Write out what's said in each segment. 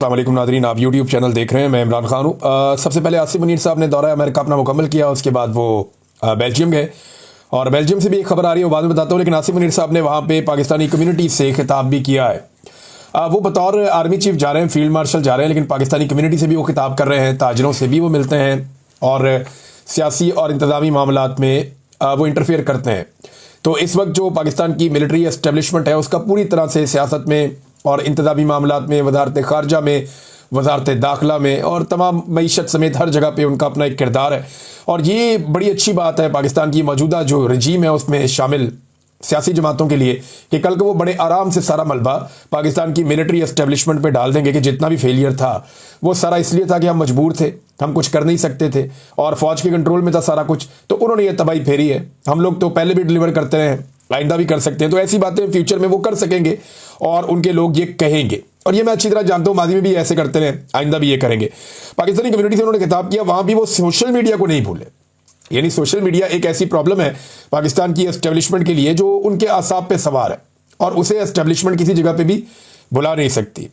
अस्सलाम वालेकुम नादरीन, आप यूट्यूब चैनल देख रहे हैं। मैं इमरान खान हूँ। सबसे पहले आसिम मुनीर साहब ने दौरा अमेरिका अपना मुकम्मल किया, उसके बाद वो बेल्जियम गए और बेल्जियम से भी एक खबर आ रही है, वो बाद में बताता हूँ। लेकिन आसिम मुनीर साहब ने वहाँ पे पाकिस्तानी कम्युनिटी से खिताब भी किया है। वो बतौर आर्मी चीफ जा रहे हैं, फील्ड मार्शल जा रहे हैं, लेकिन पाकिस्तानी कम्युनिटी से भी वो खिताब कर रहे हैं, ताजरों से भी वो मिलते हैं और सियासी और इंतजामी मामलात में वो इंटरफेयर करते हैं। तो इस वक्त जो पाकिस्तान की मिलिट्री एस्टेब्लिशमेंट है उसका पूरी तरह से सियासत में और इंतजामी मामलात में, वजारत खारजा में, वजारत दाखिला में और तमाम मईशत समेत हर जगह पे उनका अपना एक किरदार है। और ये बड़ी अच्छी बात है पाकिस्तान की मौजूदा जो रजीम है उसमें शामिल सियासी जमातों के लिए कि कल को वो बड़े आराम से सारा मलबा पाकिस्तान की मिलिट्री एस्टेब्लिशमेंट पे डाल देंगे कि जितना भी फेलियर था वो सारा इसलिए था कि हम मजबूर थे, हम कुछ कर नहीं सकते थे और फौज के कंट्रोल में था सारा कुछ, तो उन्होंने ये तबाही फेरी है। हम लोग तो पहले भी डिलीवर करते रहे, आइंदा भी कर सकते हैं। तो ऐसी बातें फ्यूचर में वो कर सकेंगे और उनके लोग ये कहेंगे, और ये मैं अच्छी तरह जानता हूँ, माजी में भी ऐसे करते रहे, आइंदा भी ये करेंगे। पाकिस्तानी कम्युनिटी से उन्होंने खिताब किया, वहां भी वो सोशल मीडिया को नहीं भूले। यानी सोशल मीडिया एक ऐसी प्रॉब्लम है पाकिस्तान की एस्टेब्लिशमेंट के लिए जो उनके आसाब पे सवार है और उसे एस्टेब्लिशमेंट किसी जगह पे भी भुला नहीं सकती।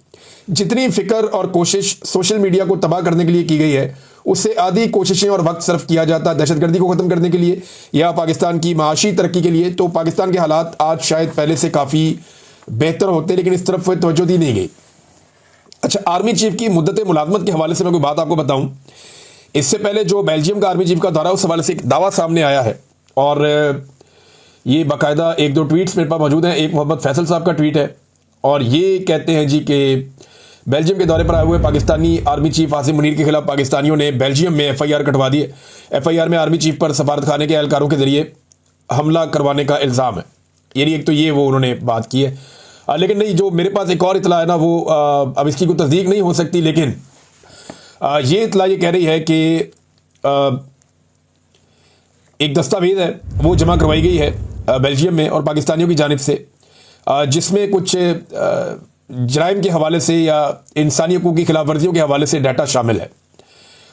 जितनी फिक्र और कोशिश सोशल मीडिया को तबाह करने के लिए की गई है, उससे आधी कोशिशें और वक्त सर्फ किया जाता है दहशतगर्दी को ख़त्म करने के लिए या पाकिस्तान की माशी तरक्की के लिए, तो पाकिस्तान के हालात आज शायद पहले से काफ़ी बेहतर होते, लेकिन इस तरफ तवज्जो दी नहीं गई। अच्छा, आर्मी चीफ की मुद्दत मुलाजमत के हवाले से मैं कोई बात आपको बताऊं। इससे पहले जो बेल्जियम का आर्मी चीफ का दौरा, उस हवाले से एक दावा सामने आया है और ये बाकायदा एक दो ट्वीट्स मेरे पास मौजूद हैं। एक मोहम्मद फैसल साहब का ट्वीट है और ये कहते हैं जी कि बेल्जियम के दौरे पर आए हुए पाकिस्तानी आर्मी चीफ आसिम मुनीर के खिलाफ पाकिस्तानियों ने बेल्जियम में FIR कटवा दी है। FIR में आर्मी चीफ पर सफारत खाने के एहलकारों के जरिए हमला करवाने का इल्ज़ाम है। यानी एक तो ये वो उन्होंने बात की है, लेकिन नहीं, जो मेरे पास एक और इतला है ना, वो अब इसकी कोई तस्दीक नहीं हो सकती, लेकिन ये इतला ये कह रही है कि एक दस्तावेज है वो जमा करवाई गई है बेल्जियम में और पाकिस्तानियों की जानिब से, जिसमें कुछ जराइम के हवाले से या इंसानी हकूक़ की खिलाफ वर्जियों के हवाले से डाटा शामिल है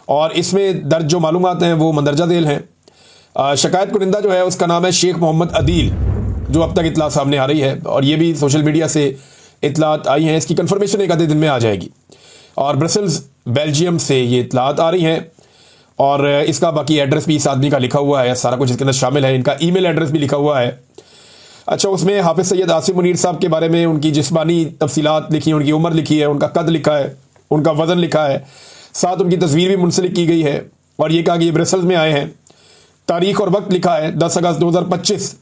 और इसमें दर्ज जो मालूमात हैं वो मंदरजा झेल हैं। शिकायत कुनिंदा जो है उसका नाम है शेख मोहम्मद अदील, जो अब तक इतला सामने आ रही है और ये भी सोशल मीडिया से इतलात आई हैं। इसकी कन्फर्मेशन एक आधे दिन में आ जाएगी और ब्रसल्स बेल्जियम से ये इतलात आ रही हैं और इसका बाकी एड्रेस भी इस आदमी का लिखा हुआ है, सारा कुछ इसके अंदर शामिल है, इनका ईमेल एड्रेस भी लिखा हुआ है। अच्छा, उसमें हाफिज़ सैयद आसिम मुनीर साहब के बारे में उनकी जिस्मानी तफसीलात लिखी हैं, उनकी उम्र लिखी है, उनका कद लिखा है, उनका वज़न लिखा है, साथ उनकी तस्वीर भी मुंसलिक की गई है और ये कहा कि ये ब्रसल्स में आए हैं। तारीख और वक्त लिखा है 10 अगस्त 2025।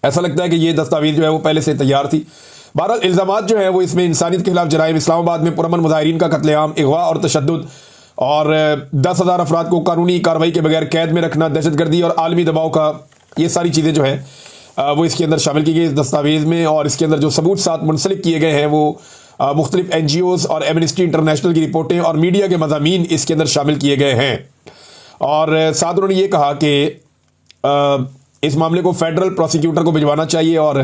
ऐसा लगता है कि ये दस्तावेज जो है वो पहले से तैयार थी। बहरहाल इल्ज़ामात जो है वो इसमें इंसानियत के खिलाफ जराइम, इस्लामाबाद में पुरअमन मुजाहिरीन का कत्लेआम, अगवा और तशद्दुद और 10,000 अफराद को कानूनी कार्रवाई के बगैर कैद में रखना, दहशतगर्दी और आलमी दबाव का, ये सारी चीज़ें जो हैं वो इसके अंदर शामिल की गई इस दस्तावेज़ में। और इसके अंदर जो सबूत साथ मुंसलिक किए गए हैं वो मुख्तलिफ NGOs और एमनेस्टी इंटरनेशनल की रिपोर्टें और मीडिया के मज़ामीन इसके अंदर शामिल किए गए हैं। और साथ उन्होंने ये कहा कि इस मामले को फेडरल प्रोसिक्यूटर को भिजवाना चाहिए और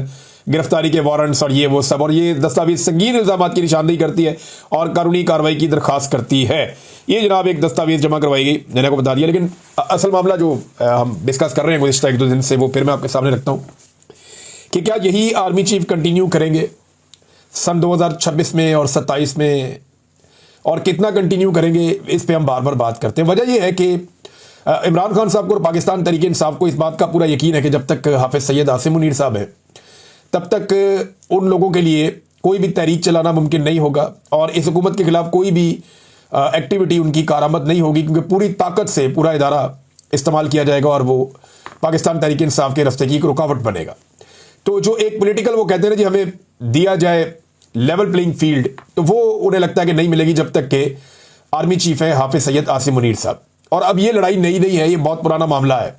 गिरफ्तारी के वारंट्स और ये वो सब, और ये दस्तावेज संगीन इल्ज़ामात की निशानदेही करती है और कानूनी कार्रवाई की दरख्वास्त करती है। ये जनाब एक दस्तावेज जमा करवाई गई, मैंने आपको बता दिया। लेकिन असल मामला जो हम डिस्कस कर रहे हैं गुज़िश्ता 1-2 दिन से, वो फिर मैं आपके सामने रखता हूँ कि क्या यही आर्मी चीफ कंटिन्यू करेंगे सन 2026 में और 27 में, और कितना कंटिन्यू करेंगे, इस पर हम बार बार बात करते हैं। वजह यह है कि इमरान खान साहब को और पाकिस्तान तहरीक इंसाफ को इस बात का पूरा यकीन है कि जब तक हाफिज़ सैयद आसिम मुनीर साहब हैं तब तक उन लोगों के लिए कोई भी तहरीक चलाना मुमकिन नहीं होगा और इस हुकूमत के खिलाफ कोई भी एक्टिविटी उनकी कारामद नहीं होगी, क्योंकि पूरी ताकत से पूरा इदारा इस्तेमाल किया जाएगा और वो पाकिस्तान तहरीक इंसाफ के रस्ते की एक रुकावट बनेगा। तो जो एक पॉलिटिकल वो कहते हैं ना जी हमें दिया जाए लेवल प्लेइंग फील्ड, तो वो उन्हें लगता है कि नहीं मिलेगी जब तक के आर्मी चीफ है हाफिज़ सैयद आसिम मुनीर साहब। और अब ये लड़ाई नई नहीं है, ये बहुत पुराना मामला है।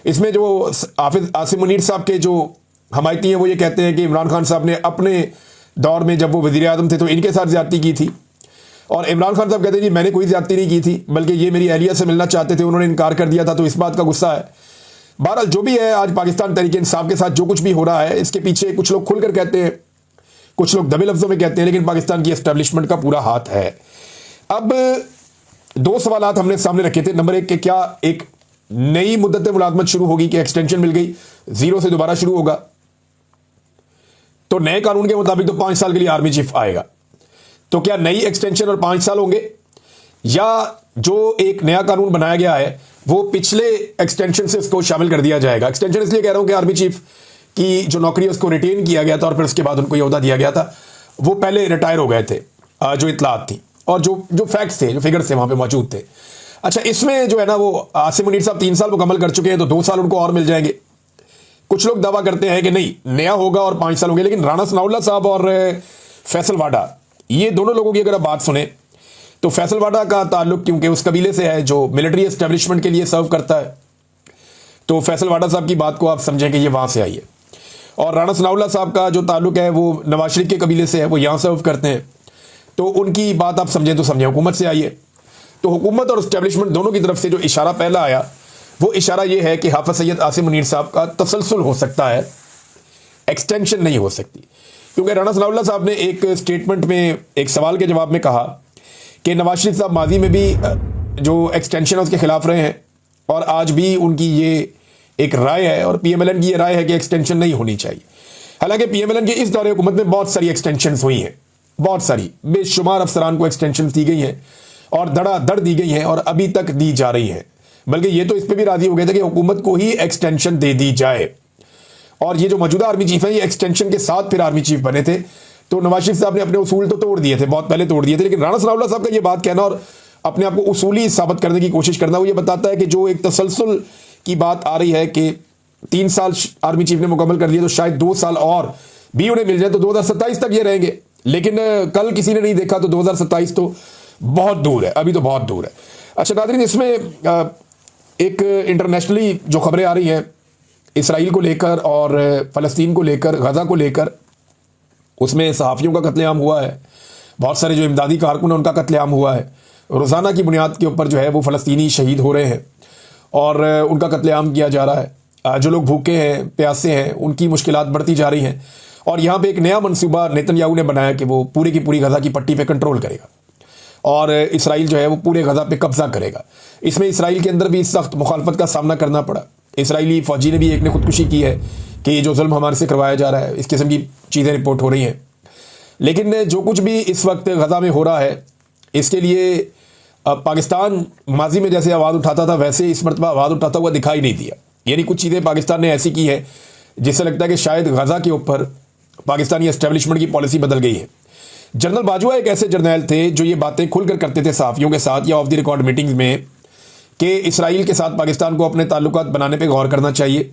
इसमें जो हाफिज़ आसिम मुनीर साहब के जो हमायती हैं वो ये कहते हैं कि इमरान खान साहब ने अपने दौर में जब वो वज़ीर आज़म थे तो इनके साथ ज़्यादती की थी, और इमरान खान साहब कहते हैं जी मैंने कोई ज़्यादती नहीं की थी, बल्कि ये मेरी अहलिया से मिलना चाहते थे, उन्होंने इनकार कर दिया था, तो इस बात का गुस्सा है। बहरहाल जो भी है, आज पाकिस्तान तहरीक इंसाफ के साथ जो कुछ भी हो रहा है, इसके पीछे कुछ लोग खुलकर कहते हैं, कुछ लोग दबे लफ्ज़ों में कहते हैं, लेकिन पाकिस्तान की एस्टेब्लिशमेंट का पूरा हाथ है। अब 2 सवालात हमने सामने रखे थे। नंबर 1 कि क्या एक नई मुद्दत मुलाजमत शुरू होगी कि एक्सटेंशन मिल गई, 0 से दोबारा शुरू होगा, तो नए कानून के मुताबिक तो 5 साल के लिए आर्मी चीफ आएगा। तो क्या नई एक्सटेंशन और 5 साल होंगे, या जो एक नया कानून बनाया गया है वो पिछले एक्सटेंशन से उसको शामिल कर दिया जाएगा? एक्सटेंशन इसलिए कह रहा हूं कि आर्मी चीफ की जो नौकरी है उसको रिटेन किया गया था और फिर उसके बाद उनको ये ओहदा दिया गया था, वो पहले रिटायर हो गए थे, जो इतलात थी और जो फैक्ट्स थे, जो फिगर्स थे वहां पे मौजूद थे। अच्छा, इसमें जो है ना वो आसिम मुनीर साहब 3 साल मुकम्मल कर चुके हैं, तो 2 साल उनको और मिल जाएंगे। कुछ लोग दावा करते हैं कि नहीं, नया होगा और 5 साल होंगे, लेकिन राणा सनाउल्लाह साहब और फैसल वाडा, ये दोनों लोगों की अगर आप बात सुने तो फैसल वाडा का ताल्लुक क्योंकि उस कबीले से है जो मिलिट्री एस्टेब्लिशमेंट के लिए सर्व करता है, तो फैसल वाडा साहब की बात को आप समझें कि ये वहां से आई है। और राणा सनाउल्लाह साहब का जो ताल्लुक है वो नवाज शरीफ के कबीले से है, वो यहां सर्व करते हैं, तो उनकी बात आप समझें तो समझें, हुकूमत से आई है। तो हुकूमत और एस्टेब्लिशमेंट दोनों की तरफ से जो इशारा पहला आया वो इशारा ये है कि हाफिज सैयद आसिम मुनीर साहब का तसलसल हो सकता है, एक्सटेंशन नहीं हो सकती। क्योंकि राणा सनाउल्लाह साहब ने एक स्टेटमेंट में एक सवाल के जवाब में कहा कि नवाज शरीफ साहब माजी में भी जो एक्सटेंशन है उसके खिलाफ रहे हैं और आज भी उनकी ये एक राय है और पीएमएलएन की ये राय है कि एक्सटेंशन नहीं होनी चाहिए। हालांकि पीएमएलएन के इस दौरे हुकूमत में बहुत सारी एक्सटेंशन हुई हैं, बहुत सारी बेशुमार अफसरान को एक्सटेंशन दी गई हैं और धड़ाधड़ दी गई हैं और अभी तक दी जा रही हैं। बल्कि ये तो इस पर भी राजी हो गए थे कि हुकूमत को ही एक्सटेंशन दे दी जाए। और ये जो मौजूदा आर्मी चीफ है ये एक्सटेंशन के साथ फिर आर्मी चीफ बने थे, तो नवाज शरीफ साहब ने अपने उसूल तो तोड़ दिए थे, बहुत पहले तोड़ दिए थे। लेकिन राणा सनाउल्लाह साहब का ये बात कहना और अपने आप को उसूली साबित करने की कोशिश करना, वो ये बताता है कि जो एक तसलसल की बात आ रही है कि 3 साल आर्मी चीफ ने मुकम्मल कर दिए तो शायद 2 साल और भी उन्हें मिल जाए तो 2027 तक ये रहेंगे। लेकिन कल किसी ने नहीं देखा तो 2027 तो बहुत दूर है, अभी तो बहुत दूर है। अच्छा नाज़रीन, इसमें एक इंटरनेशनली जो खबरें आ रही हैं इसराइल को लेकर और फ़लस्तीन को लेकर, गज़ा को लेकर, उसमें सहाफ़ियों का कत्लेआम हुआ है, बहुत सारे जो इमदादी कारकुन हैं उनका कत्लेआम हुआ है। रोज़ाना की बुनियाद के ऊपर जो है वो फ़लस्तीनी शहीद हो रहे हैं और उनका कत्लेआम किया जा रहा है। जो लोग भूखे हैं, प्यासे हैं, उनकी मुश्किलात बढ़ती जा रही हैं। और यहाँ पे एक नया मनसूबा नेतन्याहू ने बनाया कि वो पूरी की पूरी गज़ा की पट्टी पे कंट्रोल करेगा और इसराइल जो है वो पूरे गज़ा पे कब्जा करेगा। इसमें इसराइल के अंदर भी सख्त मुखालफत का सामना करना पड़ा। इसराइली फ़ौजी ने भी एक ने खुदकुशी की है कि ये जो जुल्म हमारे से करवाया जा रहा है, इस किस्म की चीज़ें रिपोर्ट हो रही हैं। लेकिन जो कुछ भी इस वक्त गज़ा में हो रहा है, इसके लिए पाकिस्तान माजी में जैसे आवाज़ उठाता था वैसे इस मरतबा आवाज़ उठाता हुआ दिखाई नहीं दिया। यानी कुछ चीज़ें पाकिस्तान ने ऐसी की है जिससे लगता है कि शायद गज़ा के ऊपर पाकिस्तानी एस्टेब्लिशमेंट की पॉलिसी बदल गई है। जनरल बाजवा एक ऐसे जर्नैल थे जो ये बातें खुलकर करते थे सहाफ़ियों के साथ या ऑफ द रिकॉर्ड मीटिंग्स में कि इसराइल के साथ पाकिस्तान को अपने ताल्लुकात बनाने पे गौर करना चाहिए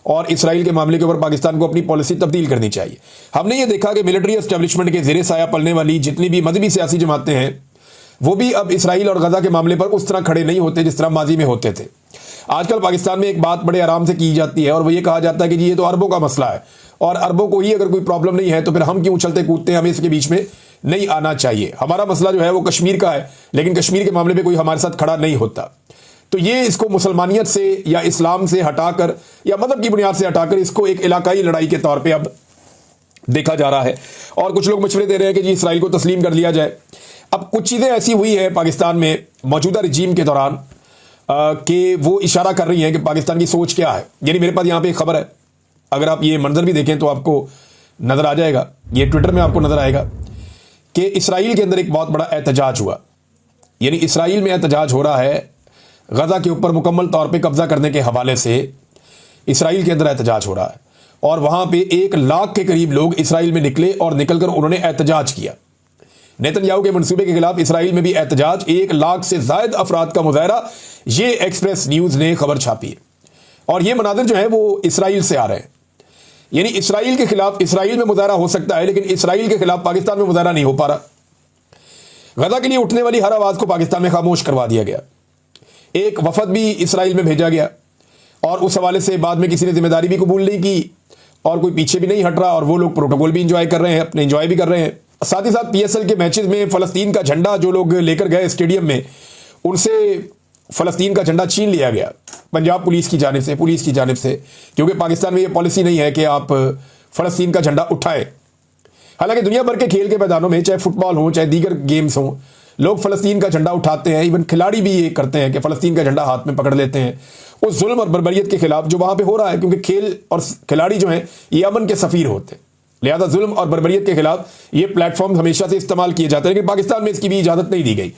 और इसराइल के मामले के ऊपर पाकिस्तान को अपनी पॉलिसी तब्दील करनी चाहिए। हमने ये देखा कि मिलिट्री एस्टेब्लिशमेंट के ज़ेरे साया पलने वाली जितनी भी मजहबी सियासी जमातें हैं वो भी अब इसराइल और गज़ा के मामले पर उस तरह खड़े नहीं होते जिस तरह माजी में होते थे। आजकल पाकिस्तान में एक बात बड़े आराम से की जाती है और वो ये कहा जाता है कि जी ये तो अरबों का मसला है और अरबों को ही अगर कोई प्रॉब्लम नहीं है तो फिर हम क्यों उछलते कूदते हैं, हमें इसके बीच में नहीं आना चाहिए। हमारा मसला जो है वो कश्मीर का है, लेकिन कश्मीर के मामले में कोई हमारे साथ खड़ा नहीं होता। तो ये इसको मुसलमानियत से या इस्लाम से हटाकर या मदद की बुनियाद से हटाकर इसको एक इलाकाई लड़ाई के तौर पर अब देखा जा रहा है। और कुछ लोग मशवरे दे रहे हैं कि जी इसराइल को तस्लीम कर लिया जाए। अब कुछ चीज़ें ऐसी हुई है पाकिस्तान में मौजूदा रजीम के दौरान कि वो इशारा कर रही हैं कि पाकिस्तान की सोच क्या है। यानी मेरे पास यहाँ पे एक खबर है, अगर आप ये मंजर भी देखें तो आपको नज़र आ जाएगा, ये ट्विटर में आपको नज़र आएगा कि इसराइल के अंदर एक बहुत बड़ा एहतजाज हुआ। यानी इसराइल में एहतजाज हो रहा है गज़ा के ऊपर मुकम्मल तौर पे कब्जा करने के हवाले से। इसराइल के अंदर एहतजाज हो रहा है और वहाँ पे 1 लाख के करीब लोग इसराइल में निकले और निकलकर उन्होंने एहतजाज किया। नेतन्याहू के मंसूबे के खिलाफ इसराइल में भी एहतजाज, 1 लाख से ज़ायद अफराद का मुजाहरा, ये एक्सप्रेस न्यूज़ ने खबर छापी है। और ये मनाजिर जो है वो इसराइल से आ रहे हैं। यानी इसराइल के खिलाफ इसराइल में मुजाहरा हो सकता है लेकिन इसराइल के खिलाफ पाकिस्तान में मुजाहरा नहीं हो पा रहा। गज़ा के लिए उठने वाली हर आवाज़ को पाकिस्तान में खामोश करवा दिया गया। एक वफद भी इसराइल में भेजा गया और उस हवाले से बाद में किसी ने जिम्मेदारी भी कबूल नहीं की और कोई पीछे भी नहीं हट रहा और वो लोग प्रोटोकॉल भी इंजॉय कर रहे हैं, अपने इंजॉय भी कर रहे हैं। साथ ही साथ पीएसएल के मैचेस में फ़लस्तीन का झंडा जो लोग लेकर गए स्टेडियम में, उनसे फ़लस्तीन का झंडा छीन लिया गया पंजाब पुलिस की जानिब से, क्योंकि पाकिस्तान में ये पॉलिसी नहीं है कि आप फ़लस्तीन का झंडा उठाएं। हालांकि दुनिया भर के खेल के मैदानों में, चाहे फुटबॉल हो चाहे दीगर गेम्स हों, लोग फ़लस्तीन का झंडा उठाते हैं। इवन खिलाड़ी भी ये करते हैं कि फ़लस्तीन का झंडा हाथ में पकड़ लेते हैं उस जुल्म और बर्बरियत के खिलाफ जो वहाँ पे हो रहा है, क्योंकि खेल और खिलाड़ी जो हैं ये अमन के सफ़ीर होते हैं। लिहाजा जुल्म और बर्बरियत के खिलाफ ये प्लेटफॉर्म हमेशा से इस्तेमाल किए जाते हैं, लेकिन पाकिस्तान में इसकी भी इजाजत नहीं दी गई।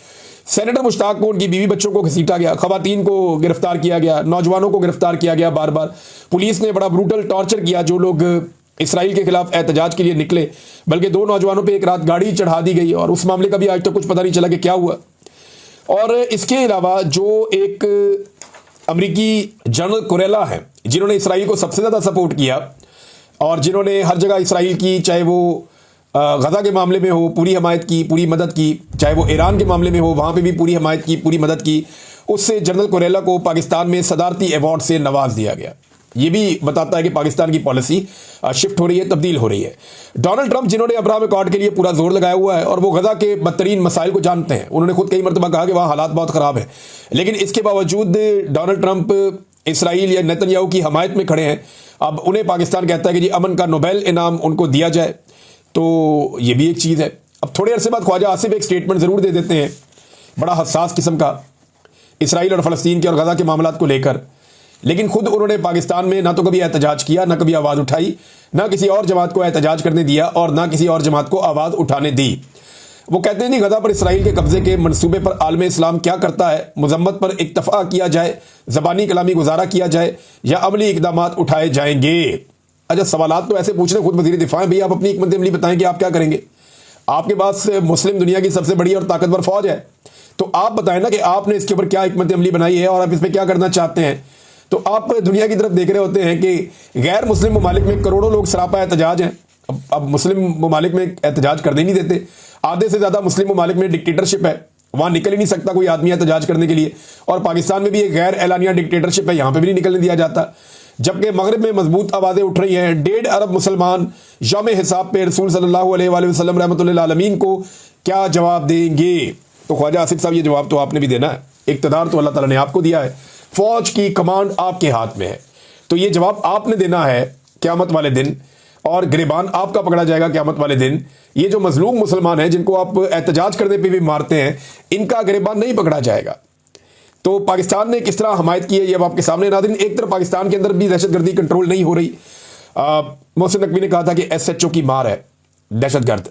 सेनेटर मुश्ताक को उनकी बीवी बच्चों को घसीटा गया, खवातीन को गिरफ्तार किया गया, नौजवानों को गिरफ्तार किया गया, बार बार पुलिस ने बड़ा ब्रूटल टॉर्चर किया जो लोग इसराइल के खिलाफ एहतजाज के लिए निकले। बल्कि 2 नौजवानों पर एक रात गाड़ी चढ़ा दी गई और उस मामले का भी आज तक कुछ पता नहीं चला कि क्या हुआ। और इसके अलावा जो एक अमरीकी जनरल कुरेला है जिन्होंने इसराइल को सबसे ज़्यादा सपोर्ट किया और जिन्होंने हर जगह इसराइल की, चाहे वो गजा के मामले में हो, पूरी हमायत की, पूरी मदद की, चाहे वो ईरान के मामले में हो, वहाँ पे भी पूरी हमायत की, पूरी मदद की, उससे जनरल कुरेला को पाकिस्तान में सदारती अवार्ड से नवाज दिया गया। ये भी बताता है कि पाकिस्तान की पॉलिसी शिफ्ट हो रही है, तब्दील हो रही है। डोनाल्ड ट्रंप जिन्होंने अब्राहम अकॉर्ड के लिए पूरा जोर लगाया हुआ है और वो गजा के बदतरीन मसाइल को जानते हैं, उन्होंने खुद कई मरतबा कहा कि वहाँ हालात बहुत ख़राब है, लेकिन इसके बावजूद डोनाल्ड ट्रंप इसराइल या नेतन्याहू की हमायत में खड़े हैं। अब उन्हें पाकिस्तान कहता है कि जी अमन का नोबेल इनाम उनको दिया जाए, तो ये भी एक चीज़ है। अब थोड़े अरसे बाद ख्वाजा आसिफ एक स्टेटमेंट ज़रूर दे देते हैं, बड़ा हसास किस्म का, इसराइल और फ़लस्तीन के और गजा के मामलात को लेकर, लेकिन खुद उन्होंने पाकिस्तान में ना तो कभी एहतजाज किया, ना कभी आवाज़ उठाई, ना किसी और जमात को एहतजाज करने दिया और ना किसी और जमात को आवाज़ उठाने दी। वो कहते हैं कि गजा पर इसराइल के कब्जे के मंसूबे पर आलम इस्लाम क्या करता है, मजम्मत पर इक्तफा किया जाए, ज़बानी कलामी गुजारा किया जाए या अमली इकदामात उठाए जाएंगे। अच्छा, सवालात तो ऐसे पूछ रहे खुद वज़ीर दिफा हैं, भैया आप अपनी हिकमत अमली बताएं कि आप क्या करेंगे। आपके पास मुस्लिम दुनिया की सबसे बड़ी और ताकतवर फौज है, तो आप बताएं ना कि आपने इसके ऊपर क्या हिकमत अमली बनाई है और आप इस पर क्या करना चाहते हैं। तो आप दुनिया की तरफ देख रहे होते हैं कि गैर मुस्लिम ममालिक में करोड़ों लोग सरापा एहतजाज हैं। अब मुस्लिम ममालिक में एहतजाज करने नहीं देते, आधे से ज़्यादा मुस्लिम ममालिक में डिक्टेटरशिप है, वहाँ निकल ही नहीं सकता कोई आदमी एहतजाज करने के लिए। और पाकिस्तान में भी एक गैर एलानिया डिक्टेटरशिप है, यहाँ पे भी नहीं निकलने दिया जाता। जबकि मगरब में मजबूत आवाज़ें उठ रही हैं, 1.5 अरब मुसलमान यौम हिसाब पे रसूल सल्लल्लाहु अलैहि वसल्लम रहमतुल्लिल आलमीन को क्या जवाब देंगे। तो ख्वाजा आसिफ साहब, ये जवाब तो आपने भी देना है, इक़्तिदार तो अल्लाह ताला ने आपको दिया है, फौज की कमांड आपके हाथ में है, तो ये जवाब आपने देना है क़यामत वाले दिन, और गिरबान आपका पकड़ा जाएगा क़यामत वाले दिन। ये जो मजलूम मुसलमान हैं जिनको आप एहतजाज करने पे भी मारते हैं, इनका गिरबान नहीं पकड़ा जाएगा। तो पाकिस्तान ने किस तरह हमायत की है ये अब आपके सामने। नाज़रीन, एक तरफ पाकिस्तान के अंदर भी दहशतगर्दी कंट्रोल नहीं हो रही। मोहसिन नकवी ने कहा था कि SHO की मार है दहशतगर्द,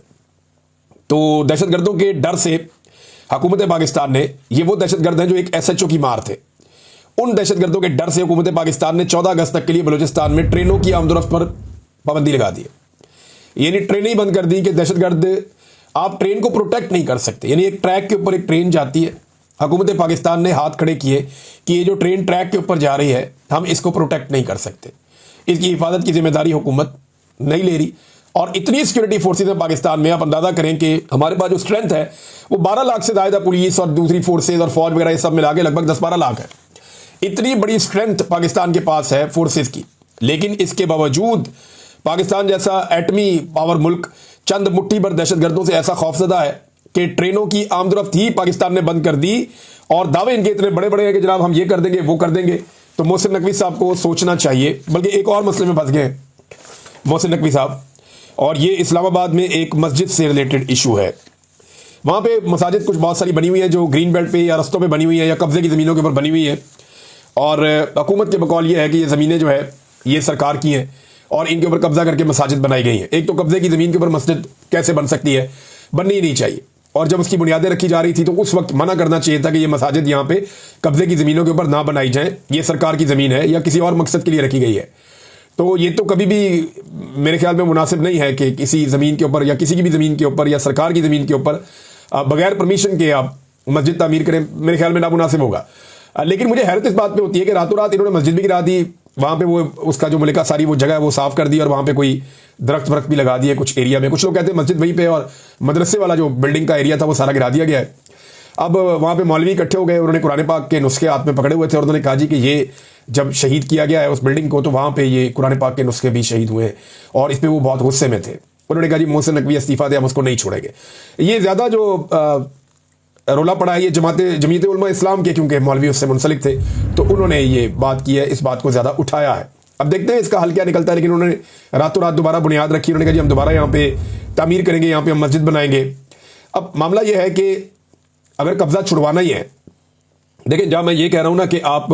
तो दहशतगर्दों के डर से हुकूमत पाकिस्तान ने, ये वो दहशतगर्द हैं जो एक SHO की मार थे, उन दहशतगर्दों के डर से हुकूमत पाकिस्तान ने 14 अगस्त तक के लिए बलूचिस्तान में ट्रेनों की आमदोरफ्त पर पाबंदी लगा दी है। यानी ट्रेनें ही बंद कर दी कि दहशतगर्द, आप ट्रेन को प्रोटेक्ट नहीं कर सकते। यानी एक ट्रैक के ऊपर एक ट्रेन जाती है, हुकूमत पाकिस्तान ने हाथ खड़े किए कि ये जो ट्रेन ट्रैक के ऊपर जा रही है हम इसको प्रोटेक्ट नहीं कर सकते, इसकी हिफाजत की जिम्मेदारी हुकूमत नहीं ले रही। और इतनी सिक्योरिटी फोर्सेज हैं पाकिस्तान में, आप अंदाजा करें कि हमारे पास जो स्ट्रेंथ है वो 12 लाख से ज़्यादा पुलिस और दूसरी फोर्सेज और फौज वगैरह ये सब मिला के लगभग 10-12 लाख है। इतनी बड़ी स्ट्रेंथ पाकिस्तान के पास है फोर्सेज की, लेकिन इसके बावजूद पाकिस्तान जैसा एटमी पावर मुल्क चंद मुट्ठी भर दहशतगर्दों से ऐसा खौफजदा है कि ट्रेनों की आमदरफ्त ही पाकिस्तान ने बंद कर दी और दावे इनके इतने बड़े बड़े हैं कि जनाब हम ये कर देंगे वो कर देंगे। तो मोहसिन नकवी साहब को सोचना चाहिए। बल्कि एक और मसले में फंस गए मोहसिन नकवी साहब, और ये इस्लामाबाद में एक मस्जिद से रिलेटेड इशू है। वहाँ पे मसाजिद कुछ बहुत सारी बनी हुई है जो ग्रीन बेल्ट पे या रस्तों पे बनी हुई है या कब्जे की ज़मीनों के ऊपर बनी हुई है, और हुकूमत के बकौल ये है कि ये ज़मीनें जो है ये सरकार की हैं और इनके ऊपर कब्जा करके मसाजिद बनाई गई हैं। एक तो कब्जे की ज़मीन के ऊपर मस्जिद कैसे बन सकती है, बननी ही नहीं चाहिए। और जब उसकी बुनियादें रखी जा रही थी तो उस वक्त मना करना चाहिए था कि ये मसाजिद यहाँ पे कब्जे की ज़मीनों के ऊपर ना बनाई जाए, ये सरकार की ज़मीन है या किसी और मकसद के लिए रखी गई है। तो ये तो कभी भी मेरे ख्याल में मुनासिब नहीं है कि किसी ज़मीन के ऊपर या किसी की भी ज़मीन के ऊपर या सरकार की ज़मीन के ऊपर बगैर परमिशन के आप मस्जिद तामीर करें, मेरे ख्याल में नामुनासिब होगा। लेकिन मुझे हैरत इस बात पे होती है कि रातों रात इन्होंने मस्जिद भी गिरा दी, वहाँ पे वो उसका जो मलिका सारी वो जगह है वो साफ़ कर दी और वहाँ पे कोई दरख्त वरख्त भी लगा दिए कुछ एरिया में। कुछ लोग कहते हैं मस्जिद वहीं पे और मदरसे वाला जो बिल्डिंग का एरिया था वो सारा गिरा दिया गया है। अब वहाँ पे मौलवी इकट्ठे हो गए, उन्होंने कुरान पाक के नुस्खे हाथ में पकड़े हुए थे और उन्होंने कहा जी कि ये जब शहीद किया गया है उस बिल्डिंग को तो वहाँ पे ये कुरान पाक के नुस्खे भी शहीद हुए और इस पर वो बहुत गुस्से में थे। उन्होंने कहा जी मोहसिन नकवी इस्तीफ़ा दे, हम उसको नहीं छोड़ेंगे। ये ज़्यादा जो रोला पड़ा है ये जमीयत उलमा इस्लाम के, क्योंकि मौलवी उससे मुंसलिक थे तो उन्होंने ये बात की है, इस बात को ज़्यादा उठाया है। अब देखते हैं इसका हल क्या निकलता है। लेकिन उन्होंने रातों रात दोबारा बुनियाद रखी, उन्होंने कहा जी हम दोबारा यहाँ पे तामीर करेंगे, यहाँ पे हम मस्जिद बनाएंगे। अब मामला ये है कि अगर कब्जा छुड़वाना ही है, देखें जहाँ मैं ये कह रहा हूँ ना कि आप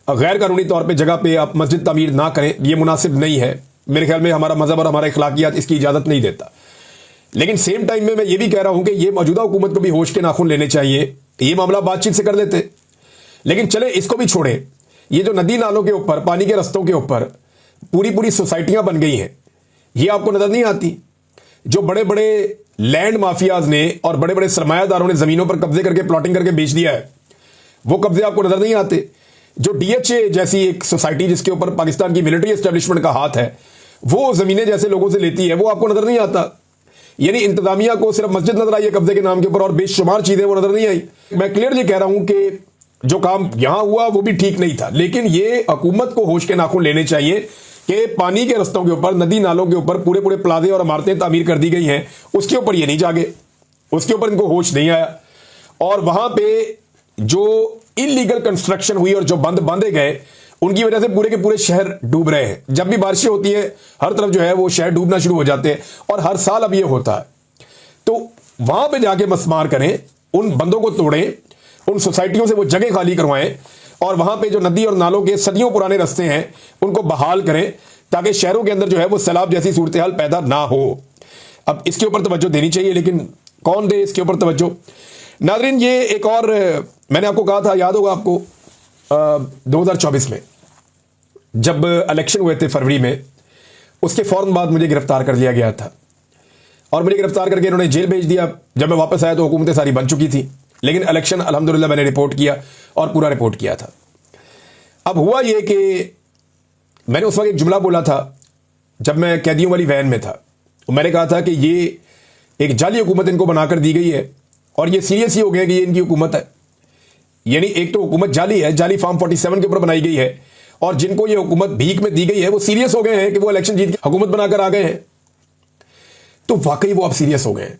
गैर कानूनी तौर पे जगह पे आप मस्जिद तामीर ना करें, ये मुनासिब नहीं है। मेरे ख्याल में हमारा मजहब और हमारा इखलाकियात इसकी इजाजत नहीं देता। लेकिन सेम टाइम में मैं ये भी कह रहा हूं कि ये मौजूदा हुकूमत को भी होश के नाखून लेने चाहिए। ये मामला बातचीत से कर लेते, लेकिन चले इसको भी छोड़े। ये जो नदी नालों के ऊपर, पानी के रस्तों के ऊपर पूरी पूरी सोसाइटियां बन गई हैं, ये आपको नजर नहीं आती? जो बड़े बड़े लैंड माफियाज ने और बड़े बड़े सरमायादारों ने जमीनों पर कब्जे करके प्लॉटिंग करके बेच दिया है, वो कब्जे आपको नजर नहीं आते? जो डीएचए जैसी एक सोसाइटी जिसके ऊपर पाकिस्तान की मिलिट्री एस्टेब्लिशमेंट का हाथ है, वो जमीनें जैसे लोगों से लेती है, वो आपको नजर नहीं आता। यानी इंतजामिया को सिर्फ मस्जिद नजर आई है कब्जे के नाम के ऊपर और बेशुमार चीजें वो नजर नहीं आई। मैं क्लियरली कह रहा हूं कि जो काम यहां हुआ वो भी ठीक नहीं था, लेकिन ये हुकूमत को होश के नाखून लेने चाहिए कि पानी के रस्तों के ऊपर, नदी नालों के ऊपर पूरे पूरे प्लाजे और इमारतें तामीर कर दी गई हैं, उसके ऊपर ये नहीं जागे, उसके ऊपर इनको होश नहीं आया। और वहां पे जो इलीगल कंस्ट्रक्शन हुई और जो बांधे गए, उनकी वजह से पूरे के पूरे शहर डूब रहे हैं। जब भी बारिशें होती है हर तरफ जो है वो शहर डूबना शुरू हो जाते हैं, और हर साल अब ये होता है। तो वहां पे जाके मसमार करें, उन बंदों को तोड़ें, उन सोसाइटियों से वो जगह खाली करवाएं, और वहां पे जो नदी और नालों के सदियों पुराने रास्ते हैं उनको बहाल करें, ताकि शहरों के अंदर जो है वो सैलाब जैसी सूरत हाल पैदा ना हो। अब इसके ऊपर तवज्जो देनी चाहिए, लेकिन कौन दे इसके ऊपर तवज्जो? नाज़रीन, ये एक और मैंने आपको कहा था, याद होगा आपको 2024 में जब इलेक्शन हुए थे फरवरी में, उसके फौरन बाद मुझे गिरफ्तार कर लिया गया था और मुझे गिरफ्तार करके इन्होंने जेल भेज दिया। जब मैं वापस आया तो हुकूमतें सारी बन चुकी थी, लेकिन इलेक्शन अल्हम्दुलिल्लाह मैंने रिपोर्ट किया और पूरा रिपोर्ट किया था। अब हुआ ये कि मैंने उस वक्त एक जुमला बोला था जब मैं कैदियों वाली वैन में था। मैंने कहा था कि ये एक जाली हुकूमत इनको बनाकर दी गई है और ये सीरियस ही हो गया कि ये इनकी हुकूमत है। यानी एक तो हुकूमत जाली है, जाली फार्म 47 के ऊपर बनाई गई है, और जिनको ये हुकूमत भीख में दी गई है वो सीरियस हो गए हैं कि वो इलेक्शन जीत के हुकूमत बनाकर आ गए हैं। तो वाकई वो अब सीरियस हो गए हैं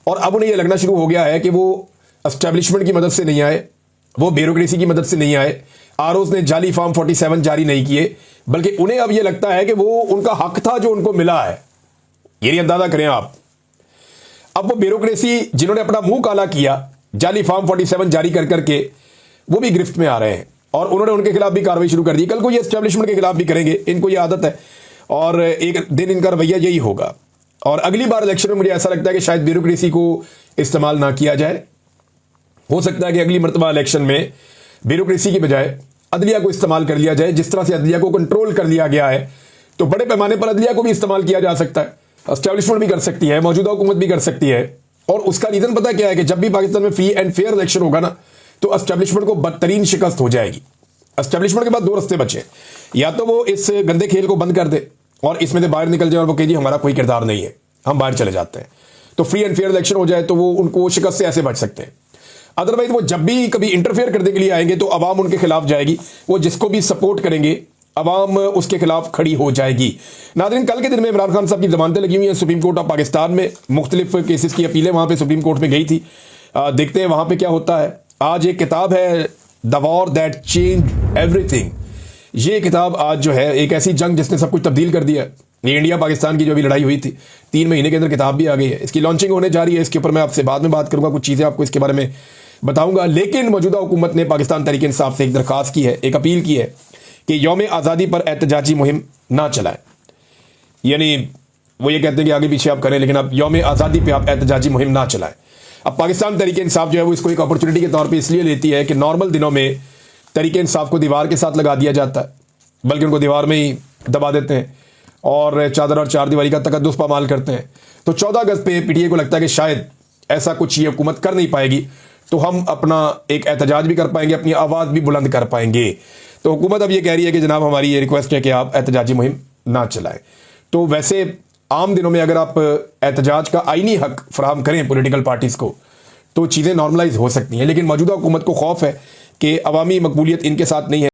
और अब उन्हें यह लगना शुरू हो गया है कि वो एस्टेब्लिशमेंट की मदद से नहीं आए, वो ब्यूरोक्रेसी की मदद से नहीं आए, आरओज ने जाली फार्म 47 जारी नहीं किए, बल्कि उन्हें अब यह लगता है कि वो उनका हक था जो उनको मिला है। ये अंदाजा करें आप। अब वो ब्यूरोक्रेसी जिन्होंने अपना मुंह काला किया जाली फार्म 47 जारी कर करके, वो भी गिरफ्त में आ रहे हैं और उन्होंने उनके खिलाफ भी कार्रवाई शुरू कर दी। कल को ये एस्टेब्लिशमेंट के खिलाफ भी करेंगे, इनको ये आदत है और एक दिन इनका रवैया यही होगा। और अगली बार इलेक्शन में मुझे ऐसा लगता है कि शायद ब्यूरोक्रेसी को इस्तेमाल ना किया जाए। हो सकता है कि अगली मरतबा इलेक्शन में ब्यूरोक्रेसी की बजाय अदलिया को इस्तेमाल कर लिया जाए। जिस तरह से अदलिया को कंट्रोल कर लिया गया है, तो बड़े पैमाने पर अदलिया को भी इस्तेमाल किया जा सकता है। एस्टेब्लिशमेंट भी कर सकती है, मौजूदा हुकूमत भी कर सकती है। और उसका रीजन पता क्या है कि जब भी पाकिस्तान में फ्री एंड फेयर इलेक्शन होगा ना, तो एस्टेब्लिशमेंट को बदतरीन शिकस्त हो जाएगी। एस्टेब्लिशमेंट के बाद दो रास्ते बचे, या तो वो इस गंदे खेल को बंद कर दे और इसमें से बाहर निकल जाए और वो कहे जी हमारा कोई किरदार नहीं है, हम बाहर चले जाते हैं। तो फ्री एंड फेयर इलेक्शन हो जाए तो वो उनको शिकस्त से ऐसे बच सकते हैं। अदरवाइज वो जब भी कभी इंटरफेयर करने के लिए आएंगे तो अवाम उनके खिलाफ जाएगी, वो जिसको भी सपोर्ट करेंगे अवाम उसके खिलाफ खड़ी हो जाएगी। नाज़रीन, कल के दिन में इमरान खान साहब की जमानतें लगी हुई हैं सुप्रीम कोर्ट ऑफ पाकिस्तान में। मुख्तलिफ केसेस की अपीलें वहां पे सुप्रीम कोर्ट में गई थी। देखते हैं वहां पे क्या होता है। आज एक किताब है the war that change everything. ये किताब आज जो है एक ऐसी जंग जिसने सब कुछ तब्दील कर दिया। ये इंडिया पाकिस्तान की जो भी लड़ाई हुई थी, 3 महीने के अंदर किताब भी आ गई है। इसकी लॉन्चिंग होने जा रही है, इसके ऊपर मैं आपसे बाद में बात करूंगा, कुछ चीज़ें आपको इसके बारे में बताऊंगा। लेकिन मौजूदा हुकूमत ने पाकिस्तान तहरीक इंसाफ से एक दरख्वास्त की है, एक अपील की है कि यौम आज़ादी पर एहतजाजी मुहिम ना चलाएं। यानी वो ये कहते हैं कि आगे पीछे आप करें, लेकिन आप यौम आज़ादी पे आप एहतजाजी मुहिम ना चलाएं। अब पाकिस्तान तहरीक इंसाफ जो है वो इसको एक अपॉर्चुनिटी के तौर पे इसलिए लेती है कि नॉर्मल दिनों में तहरीक इंसाफ को दीवार के साथ लगा दिया जाता है, बल्कि उनको दीवार में ही दबा देते हैं और चादर और चार दीवारी का तकद्दुस पामाल करते हैं। तो 14 अगस्त पे पीटीआई को लगता है कि शायद ऐसा कुछ ये हुकूमत कर नहीं पाएगी, तो हम अपना एक एहतजाज भी कर पाएंगे, अपनी आवाज़ भी बुलंद कर पाएंगे। तो हुकूमत अब ये कह रही है कि जनाब हमारी ये रिक्वेस्ट है कि आप एहतजाजी मुहिम ना चलाएं। तो वैसे आम दिनों में अगर आप एहतजाज का आईनी हक फराहम करें पॉलिटिकल पार्टीज़ को, तो चीज़ें नॉर्मलाइज हो सकती हैं। लेकिन मौजूदा हुकूमत को खौफ है कि अवामी मकबूलियत इनके साथ नहीं है।